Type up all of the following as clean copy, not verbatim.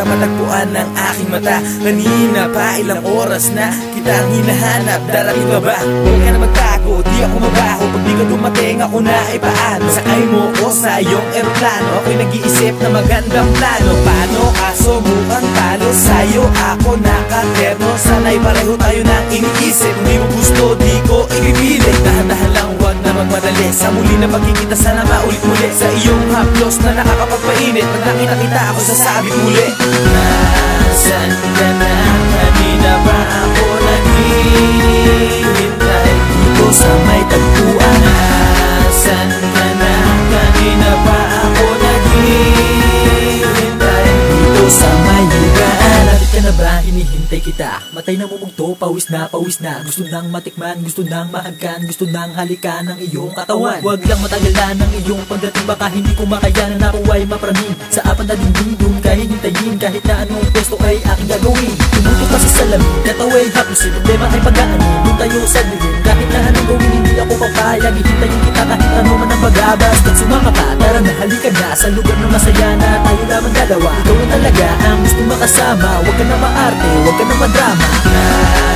kita matagpuan ng aking mata. Kanina pa ilang oras na kitang hinahanap, darating ka ba? Huwag ka na magtago, di ako mabaho. Pag di ka dumating ako na paano? Sakay mo ko sa iyong eroplano, ako'y nag-iisip na magandang plano. Paano ka subukang talo? Sa'yo ako nakaterno, sana'y pareho tayo nang iniisip. Kung di mo gusto, di ko ipipilit. Dahan-dahan lang, huwag na magmadali. Sa muli na magkikita, sana maulit-muli. Sa iyong haplos na nakakapagpainit, pag nakita kita ako sasabit muli. Nasaan ka na? Kanina pa ako naghihintay dito sa may tagpuan. Nasaan ka na? Kanina pa ako naghihintay dito sa may higaan. Lapit ka na ba? Hinihintay kita. Matay na mumugto, pawis na. Gusto nang matikman, gusto nang mahagkan, gusto nang halikan ng iyong katawan. Huwag lang matagalan ng iyong pagdating, baka hindi ko makayanan na ako ay mapraning. Sa apat na dingding doon ka hihintayin, kahit na anong pwesto ay aking gagawin. Tumutok pa sa salamin, kataway hapusin, problema ay pag-aanin. Doon tayo sa dilim, kahit na anong gawin, hindi ako papayag. Hihintayin kita kahit ano man ang bagabas. Pag sumaka ka, tara na, halika na sa lugar na masaya na tayo lamang dalawa. Ikaw ang talaga ang gusto makasama, huwag ka na maarte, huwag ka na madrama.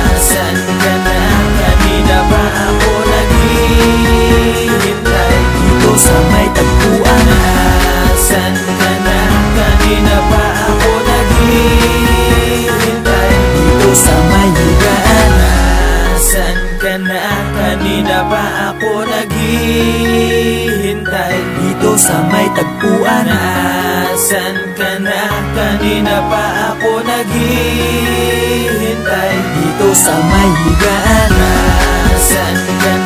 Nasaan ka na? Kanina pa ako naghihintay dito sa may tagpuan. Nasaan ka na? Kanina pa ako naghihintay dito sa may higaan. Nasaan ka na? Kanina pa ako naghihintay dito sa may tagpuan. Nasaan ka na? Kanina pa ako naghihintay dito sa may higaan. Nasaan ka na?